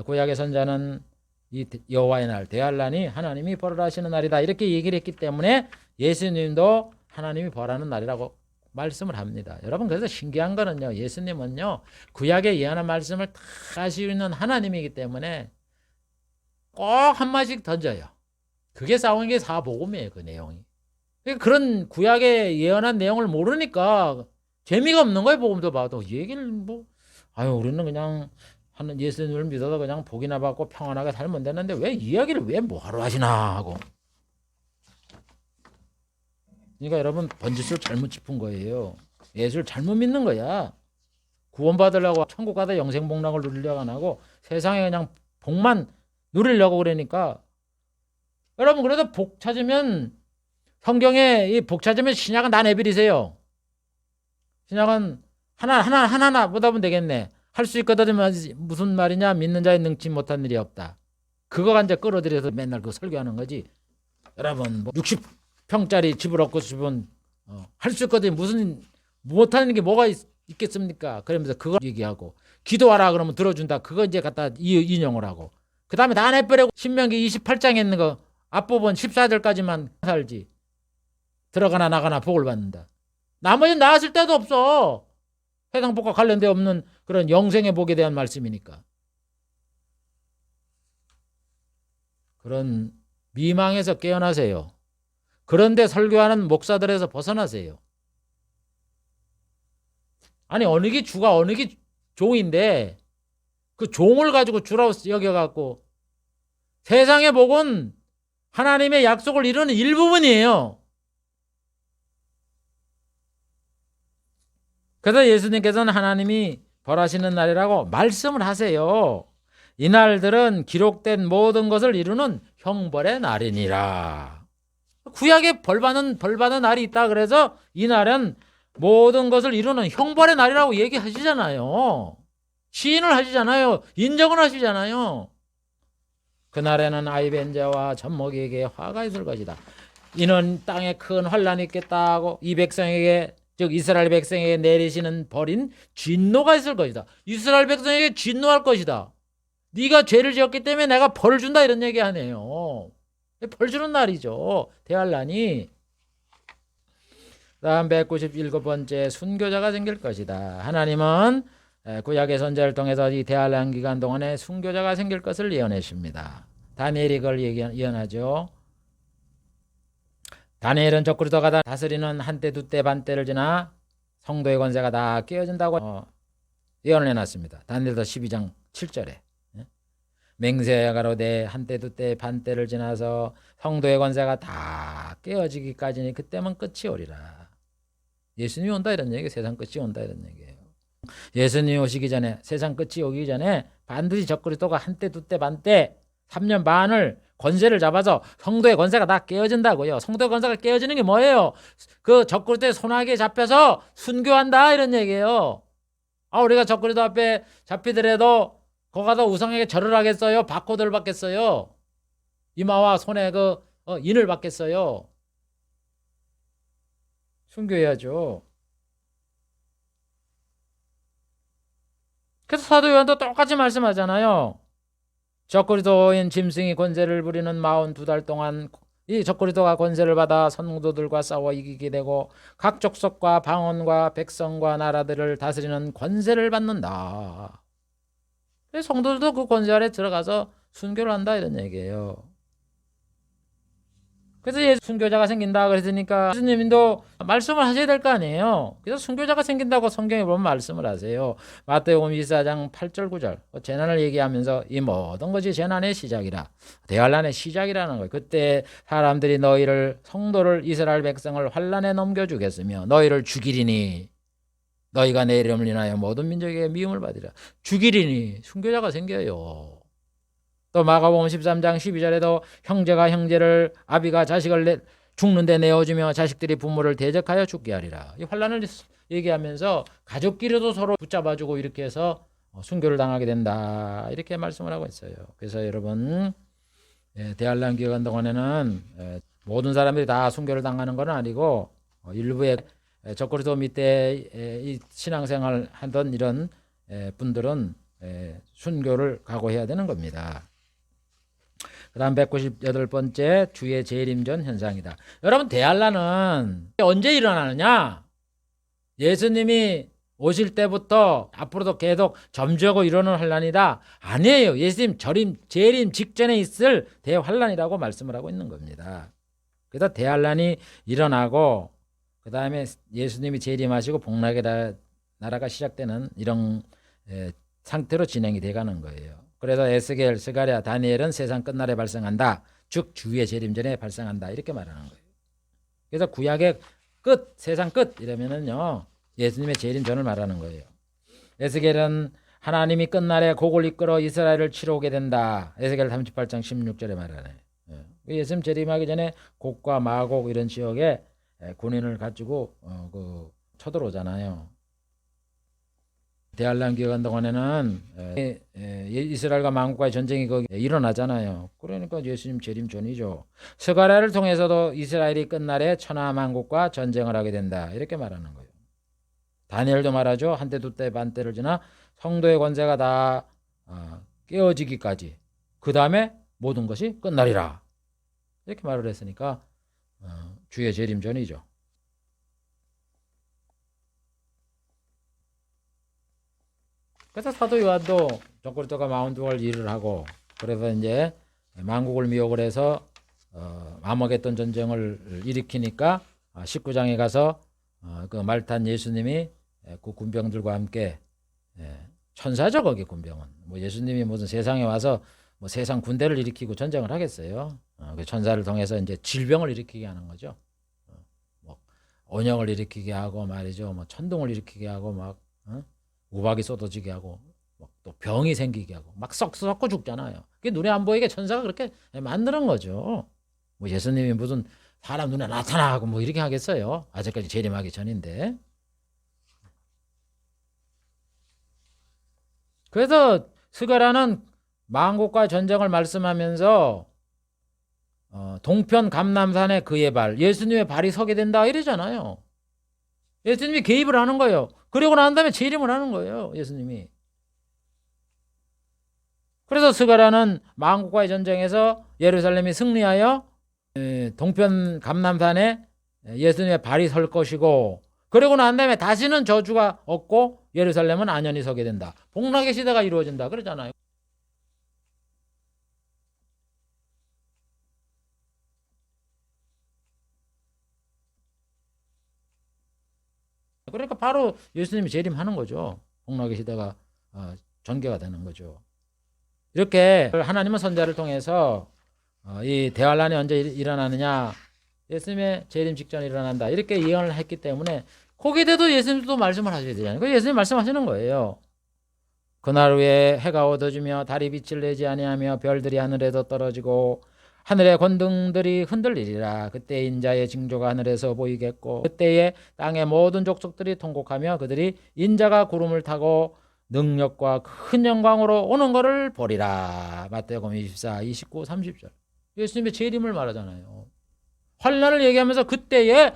구약의 선자는 이 여호와의 날 대환란이 하나님이 벌을 하시는 날이다 이렇게 얘기를 했기 때문에 예수님도 하나님이 벌하는 날이라고 말씀을 합니다. 여러분, 그래서 신기한 거는요, 예수님은요 구약에 예언한 말씀을 다 하시고 있는 하나님이기 때문에 꼭 한마디씩 던져요. 그게 싸우는 게 사복음이에요. 그 내용이. 그런 구약에 예언한 내용을 모르니까 재미가 없는 거예요. 복음도 봐도 얘기를 우리는 그냥 하는 예수님을 믿어서 그냥 복이나 받고 평안하게 살면 되는데 왜 이야기를 왜 뭐하러 하시나 하고. 그러니까 여러분, 번지수를 잘못 짚은 거예요. 예수를 잘못 믿는 거야. 구원받으려고 천국 가다 영생복락을 누리려고 안 하고 세상에 그냥 복만 누리려고 그러니까. 여러분, 그래도 복 찾으면 성경에 이 복 찾으면 신약은 다 내버리세요. 신약은 하나 보다 보면 되겠네. 할 수 있거든. 무슨 말이냐? 믿는 자의 능치 못한 일이 없다. 그거 이제 끌어들여서 맨날 그거 설교하는 거지. 여러분, 60평짜리 집을 얻고 싶으면 할 수 있거든. 무슨 못하는 게 뭐가 있겠습니까? 그러면서 그걸 얘기하고 기도하라 그러면 들어준다. 그거 이제 갖다 인용을 하고 그 다음에 다 내버리고 신명기 28장에 있는 거 앞부분 14절까지만 살지. 들어가나 나가나 복을 받는다. 나머지는 나았을 때도 없어. 해당복과 관련돼 없는 그런 영생의 복에 대한 말씀이니까. 그런 미망에서 깨어나세요. 그런데 설교하는 목사들에서 벗어나세요. 아니, 어느 게 주가 어느 게 종인데 그 종을 가지고 주라고 여겨갖고 세상의 복은 하나님의 약속을 이루는 일부분이에요. 그래서 예수님께서는 하나님이 벌하시는 날이라고 말씀을 하세요. 이 날들은 기록된 모든 것을 이루는 형벌의 날이니라. 구약에 벌받는 날이 있다. 그래서 이 날은 모든 것을 이루는 형벌의 날이라고 얘기하시잖아요. 시인을 하시잖아요. 인정을 하시잖아요. 그날에는 아이벤자와 젖먹이에게 화가 있을 것이다. 이는 땅에 큰 환란이 있겠다 하고 이 백성에게, 즉 이스라엘 백성에게 내리시는 벌인 진노가 있을 것이다. 이스라엘 백성에게 진노할 것이다. 네가 죄를 지었기 때문에 내가 벌을 준다 이런 얘기 하네요. 벌 주는 날이죠. 대환란이. 다음 197번째 순교자가 생길 것이다. 하나님은 구약의 선지자를 통해서 이 대환란 기간 동안에 순교자가 생길 것을 예언하십니다. 다니엘이 그걸 예언하죠. 다니엘은 적그리스도 가다 다스리는 한때 두때 반때를 지나 성도의 권세가 다 깨어진다고 예언을 해놨습니다. 다니엘서 12장 7절에. 맹세하여 가로되 한때 두때 반때를 지나서 성도의 권세가 다 깨어지기까지니 그때면 끝이 오리라. 예수님이 온다 이런 얘기예요. 세상 끝이 온다 이런 얘기예요. 예수님이 오시기 전에, 세상 끝이 오기 전에 반드시 적그리스도가 한때 두때 반때 3년 반을 권세를 잡아서 성도의 권세가 다 깨어진다고요. 성도의 권세가 깨어지는 게 뭐예요? 그 적그리스도의 손아귀에 잡혀서 순교한다 이런 얘기예요. 우리가 적그리스도 앞에 잡히더라도 거기 가서 우상에게 절을 하겠어요? 바코드를 받겠어요? 이마와 손에 인을 받겠어요? 순교해야죠. 그래서 사도 요한도 똑같이 말씀하잖아요. 적그리스도인 짐승이 권세를 부리는 42달 동안 이 적그리스도가 권세를 받아 성도들과 싸워 이기게 되고 각 족속과 방언과 백성과 나라들을 다스리는 권세를 받는다. 성도들도 그 권세 아래 들어가서 순교를 한다 이런 얘기예요. 그래서 순교자가 생긴다 그랬으니까 예수님도 말씀을 하셔야 될 거 아니에요. 그래서 순교자가 생긴다고 성경에 보면 말씀을 하세요. 마태복음 24장 8절 9절 재난을 얘기하면서 이 모든 것이 재난의 시작이라, 대환란의 시작이라는 거예요. 그때 사람들이 너희를, 성도를, 이스라엘 백성을 환란에 넘겨주겠으며 너희를 죽이리니 너희가 내 이름을 인하여 모든 민족에게 미움을 받으리라. 죽이리니 순교자가 생겨요. 또 마가복음 13장 12절에도 형제가 형제를, 아비가 자식을 죽는데 내어주며 자식들이 부모를 대적하여 죽게 하리라. 이 환란을 얘기하면서 가족끼리도 서로 붙잡아주고 이렇게 해서 순교를 당하게 된다 이렇게 말씀을 하고 있어요. 그래서 여러분, 대환란 기간 동안에는 모든 사람들이 다 순교를 당하는 건 아니고 일부의 적그리스도 밑에 이 신앙생활 하던 이런 분들은 순교를 각오해야 되는 겁니다. 그 다음 198번째 주의 재림전 현상이다. 여러분, 대환란은 언제 일어나느냐? 예수님이 오실 때부터 앞으로도 계속 점주하고 이러는 환란이다? 아니에요. 예수님 재림 직전에 있을 대환란이라고 말씀을 하고 있는 겁니다. 그래서 대환란이 일어나고 그 다음에 예수님이 재림하시고 복락의 나라가 시작되는 이런 상태로 진행이 돼가는 거예요. 그래서 에스겔, 스가랴, 다니엘은 세상 끝날에 발생한다. 즉 주의 재림 전에 발생한다. 이렇게 말하는 거예요. 그래서 구약의 끝, 세상 끝 이러면은요 예수님의 재림 전을 말하는 거예요. 에스겔은 하나님이 끝날에 곡을 이끌어 이스라엘을 치러 오게 된다. 에스겔 38장 16절에 말하네. 예수님 재림하기 전에 곡과 마곡 이런 지역에 군인을 가지고 쳐들어오잖아요. 대환란 기간 동안에는 이스라엘과 만국과의 전쟁이 거기 일어나잖아요. 그러니까 예수님 재림 전이죠. 스가랴를 통해서도 이스라엘이 끝날에 천하 만국과 전쟁을 하게 된다 이렇게 말하는 거예요. 다니엘도 말하죠. 한때 두때 반때를 지나 성도의 권세가 다 깨어지기까지 그 다음에 모든 것이 끝나리라 이렇게 말을 했으니까 주의 재림 전이죠. 그래서 사도 요한도 적그리스도가 42월 일을 하고 그래서 이제 만국을 미혹을 해서 아머겟돈 전쟁을 일으키니까 19장에 가서 그 말탄 예수님이 그 군병들과 함께 천사죠 거기 군병은 뭐 예수님이 무슨 세상에 와서 뭐 세상 군대를 일으키고 전쟁을 하겠어요. 그 천사를 통해서 이제 질병을 일으키게 하는 거죠. 뭐 온역을 일으키게 하고 말이죠. 뭐 천둥을 일으키게 하고 막 우박이 쏟아지게 하고 또 병이 생기게 하고 막 썩고 죽잖아요. 그게 눈에 안 보이게 천사가 그렇게 만드는 거죠. 뭐 예수님이 무슨 사람 눈에 나타나고 뭐 이렇게 하겠어요. 아직까지 재림하기 전인데. 그래서 스가랴는 만국과 전쟁을 말씀하면서 동편 감람산에 그의 발, 예수님의 발이 서게 된다 이러잖아요. 예수님이 개입을 하는 거예요. 그러고 난 다음에 재림을 하는 거예요. 예수님이. 그래서 스가랴는 만국과의 전쟁에서 예루살렘이 승리하여 동편 감람산에 예수님의 발이 설 것이고 그러고 난 다음에 다시는 저주가 없고 예루살렘은 안연히 서게 된다. 복락의 시대가 이루어진다. 그러잖아요. 그러니까 바로 예수님이 재림하는 거죠. 폭락의 시대가 전개가 되는 거죠. 이렇게 하나님은 선자를 통해서 이 대환란이 언제 일어나느냐, 예수님의 재림 직전에 일어난다, 이렇게 예언을 했기 때문에 거기에 대해서 예수님도 말씀을 하셔야 되잖아요. 그 예수님 말씀하시는 거예요. 그날 후에 해가 어두워지며 달이 빛을 내지 아니하며 별들이 하늘에서 떨어지고 하늘의 권등들이 흔들리리라. 그때 인자의 징조가 하늘에서 보이겠고 그때에 땅의 모든 족속들이 통곡하며 그들이 인자가 구름을 타고 능력과 큰 영광으로 오는 것을 보리라. 마태복음 24, 29, 30절. 예수님의 재림을 말하잖아요. 환란을 얘기하면서 그때에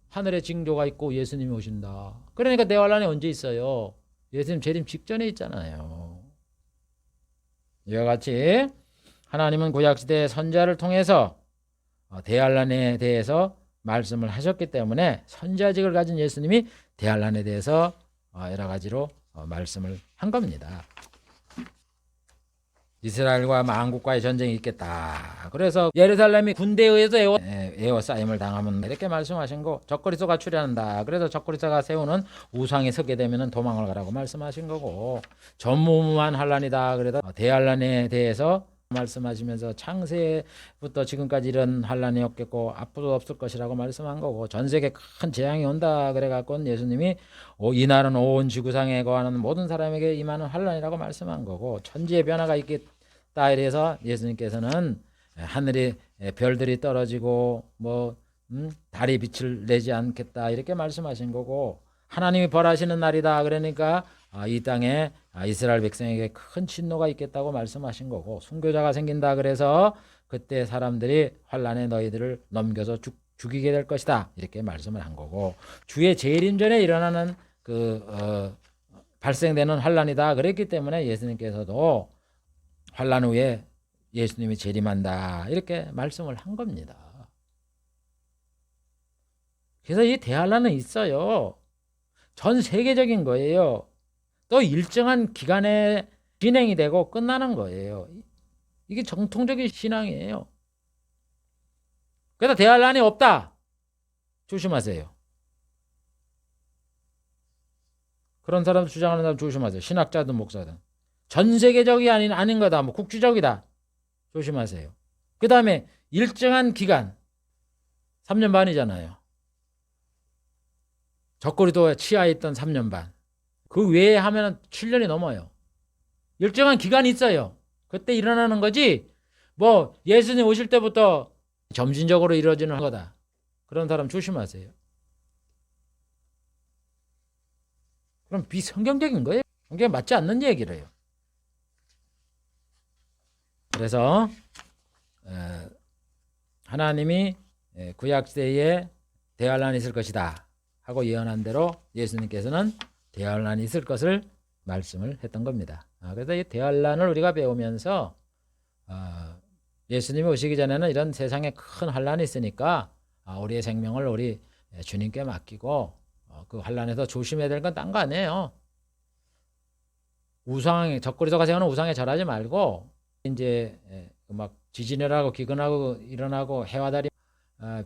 하늘의 징조가 있고 예수님이 오신다. 그러니까 대환란이 언제 있어요? 예수님 재림 직전에 있잖아요. 이와 같이 하나님은 구약시대의 선자를 통해서 대환란에 대해서 말씀을 하셨기 때문에 선자직을 가진 예수님이 대환란에 대해서 여러 가지로 말씀을 한 겁니다. 이스라엘과 만국과의 전쟁이 있겠다. 그래서 예루살렘이 군대에 의해서 에워싸임을 당하면 이렇게 말씀하신 거, 적그리스도가 출현한다. 그래서 적그리스도가 세우는 우상에 서게 되면 도망을 가라고 말씀하신 거고, 전무후무한 환란이다. 그래서 대환란에 대해서 말씀하시면서 창세부터 지금까지 이런 환란이 없겠고 앞으로 없을 것이라고 말씀한 거고, 전 세계 큰 재앙이 온다 그래갖고 예수님이 이날은 온 지구상에 거하는 모든 사람에게 임하는 환란이라고 말씀한 거고, 천지의 변화가 있겠다 이래서 예수님께서는 하늘에 별들이 떨어지고 달이 빛을 내지 않겠다 이렇게 말씀하신 거고, 하나님이 벌하시는 날이다 그러니까 이 땅에 이스라엘 백성에게 큰 진노가 있겠다고 말씀하신 거고, 순교자가 생긴다 그래서 그때 사람들이 환란에 너희들을 넘겨서 죽이게 될 것이다 이렇게 말씀을 한 거고, 주의 재림 전에 일어나는 발생되는 환란이다 그랬기 때문에 예수님께서도 환란 후에 예수님이 재림한다 이렇게 말씀을 한 겁니다. 그래서 이 대환란은 있어요. 전 세계적인 거예요. 또 일정한 기간에 진행이 되고 끝나는 거예요. 이게 정통적인 신앙이에요. 그래서 대환란이 없다, 조심하세요. 그런 사람 주장하는 사람 조심하세요. 신학자든 목사든. 전 세계적이 아닌 거다, 뭐 국지적이다, 조심하세요. 그 다음에 일정한 기간, 3년 반이잖아요. 적그리스도의 치하에 있던 3년 반. 그 외에 하면 7년이 넘어요. 일정한 기간이 있어요. 그때 일어나는 거지, 뭐 예수님 오실 때부터 점진적으로 이루어지는 거다, 그런 사람 조심하세요. 그럼 비성경적인 거예요. 성경에 맞지 않는 얘기를 해요. 그래서 하나님이 구약시대에 대환란이 있을 것이다 하고 예언한 대로 예수님께서는 대환란이 있을 것을 말씀을 했던 겁니다. 그래서 이 대환란을 우리가 배우면서 예수님이 오시기 전에는 이런 세상에 큰 환란이 있으니까 우리의 생명을 우리 주님께 맡기고 그 환란에서 조심해야 될 건 딴 거 아니에요. 적그리스도가 세우는 우상에 절하지 말고, 이제 막 지진이라고 기근하고 일어나고 해와 달이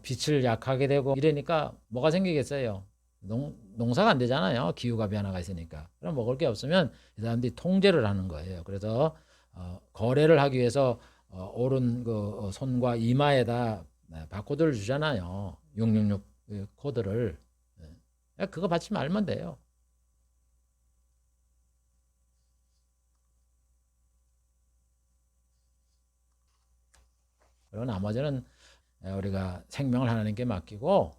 빛을 약하게 되고 이러니까 뭐가 생기겠어요? 농사가 안 되잖아요. 기후가 변화가 있으니까. 그럼 먹을 게 없으면 이 사람들이 통제를 하는 거예요. 그래서 거래를 하기 위해서 오른 그 손과 이마에다 바코드를 주잖아요. 666 코드를. 그거 받지 말면 돼요. 그리고 나머지는 우리가 생명을 하나님께 맡기고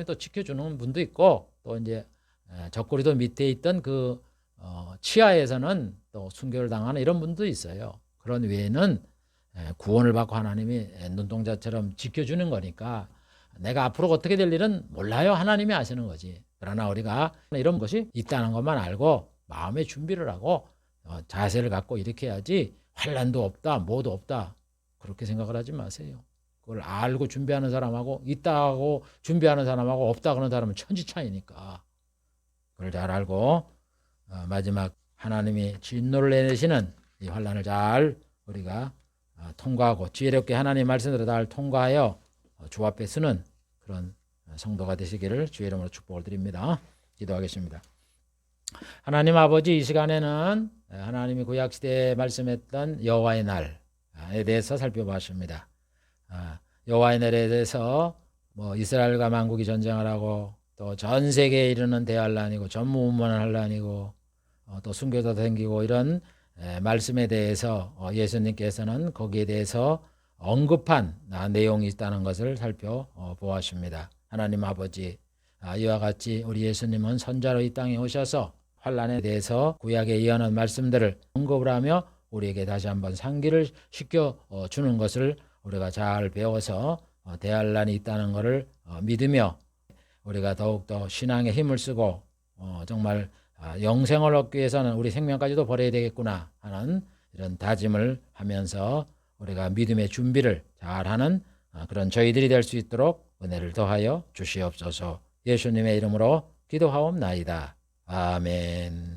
또 지켜주는 분도 있고, 또 이제 적그리스도 밑에 있던 그 치하에서는 또 순교를 당하는 이런 분도 있어요. 그런 외에는 구원을 받고 하나님이 눈동자처럼 지켜주는 거니까 내가 앞으로 어떻게 될 일은 몰라요. 하나님이 아시는 거지. 그러나 우리가 이런 것이 있다는 것만 알고 마음의 준비를 하고 자세를 갖고 이렇게 해야지, 환란도 없다, 뭐도 없다 그렇게 생각을 하지 마세요. 그걸 알고 준비하는 사람하고 있다고 준비하는 사람하고 없다 그러는 사람은 천지 차이니까 그걸 잘 알고 마지막 하나님이 진노를 내리시는 이 환란을 잘 우리가 통과하고 지혜롭게 하나님의 말씀대로 잘 통과하여 주 앞에 서는 그런 성도가 되시기를 주의 이름으로 축복을 드립니다. 기도하겠습니다. 하나님 아버지, 이 시간에는 하나님이 구약시대에 말씀했던 여호와의 날에 대해서 살펴봤습니다. 여호와의 날에 대해서 이스라엘과 만국이 전쟁을 하고 또 전 세계에 이르는 대환란이고 전무후무한환란이고 또 순교도 생기고 이런 말씀에 대해서 예수님께서는 거기에 대해서 언급한 내용이 있다는 것을 살펴보았습니다. 하나님 아버지, 이와 같이 우리 예수님은 선자로 이 땅에 오셔서 환란에 대해서 구약에 예언한 말씀들을 언급을 하며 우리에게 다시 한번 상기를 시켜주는 것을 우리가 잘 배워서 대환란이 있다는 것을 믿으며 우리가 더욱더 신앙에 힘을 쓰고 정말 영생을 얻기 위해서는 우리 생명까지도 버려야 되겠구나 하는 이런 다짐을 하면서 우리가 믿음의 준비를 잘하는 그런 저희들이 될 수 있도록 은혜를 더하여 주시옵소서. 예수님의 이름으로 기도하옵나이다. 아멘.